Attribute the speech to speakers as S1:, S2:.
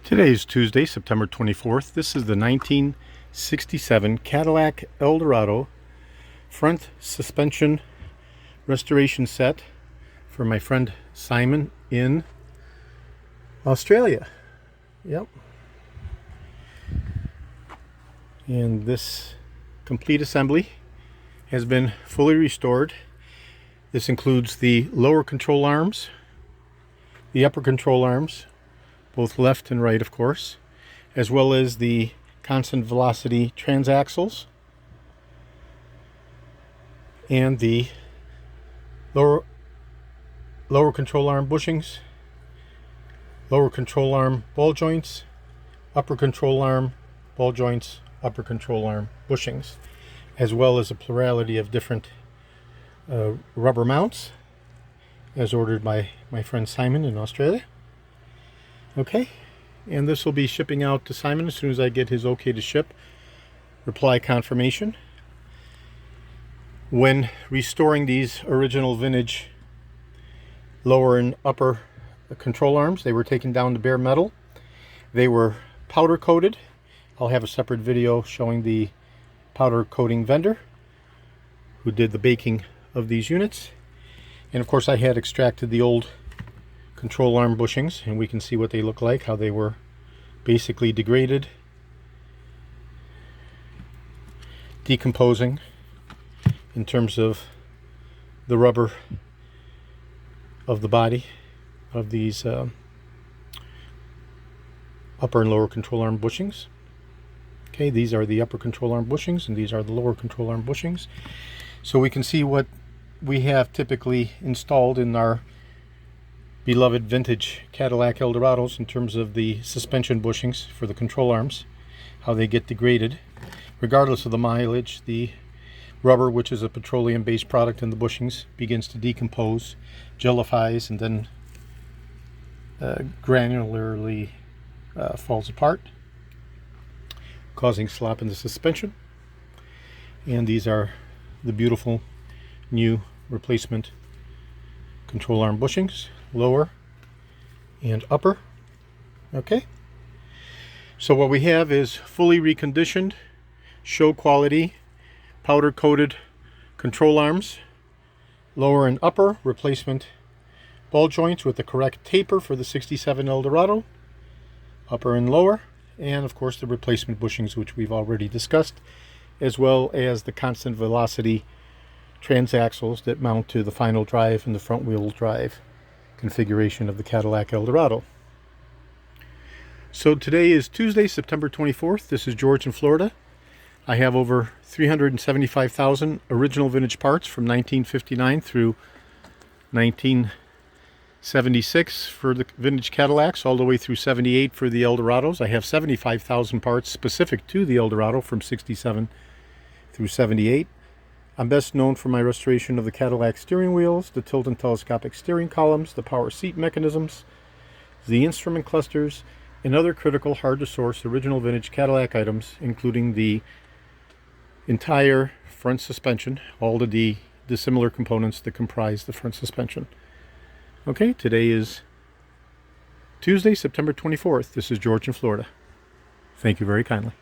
S1: Today is Tuesday, September 24th. This is the 1967 Cadillac Eldorado front suspension restoration set for my friend Simon in Australia. Yep. And this complete assembly has been fully restored. This includes the lower control arms, the upper control arms, both left and right, of course, as well as the constant velocity transaxles and the lower control arm bushings, lower control arm ball joints, upper control arm ball joints, upper control arm bushings, as well as a plurality of different rubber mounts as ordered by my friend Simon in Australia. Okay, and this will be shipping out to Simon as soon as I get his okay to ship reply confirmation. When restoring these original vintage lower and upper control arms, they were taken down to bare metal. They were powder coated. I'll have a separate video showing the powder coating vendor who did the baking of these units. And of course I had extracted the old control arm bushings, and we can see what they look like, how they were basically degraded, decomposing in terms of the rubber of the body of these upper and lower control arm bushings. Okay, these are the upper control arm bushings and these are the lower control arm bushings. So we can see what we have typically installed in our beloved vintage Cadillac Eldorados in terms of the suspension bushings for the control arms, how they get degraded. Regardless of the mileage, the rubber, which is a petroleum-based product in the bushings, begins to decompose, jellifies, and then granularly falls apart, causing slop in the suspension. And these are the beautiful new replacement control arm bushings, lower and upper. Okay, so what we have is fully reconditioned, show quality, powder coated control arms, lower and upper replacement ball joints with the correct taper for the 67 Eldorado, upper and lower, and of course the replacement bushings, which we've already discussed, as well as the constant velocity transaxles that mount to the final drive and the front wheel drive configuration of the Cadillac Eldorado. So today is Tuesday, September 24th. This is George in Florida. I have over 375,000 original vintage parts from 1959 through 1976 for the vintage Cadillacs, all the way through 78 for the Eldorados. I have 75,000 parts specific to the Eldorado from 67 through 78. I'm best known for my restoration of the Cadillac steering wheels, the tilt and telescopic steering columns, the power seat mechanisms, the instrument clusters, and other critical hard-to-source original vintage Cadillac items, including the entire front suspension, all the dissimilar components that comprise the front suspension. Okay, today is Tuesday, September 24th. This is George in Florida. Thank you very kindly.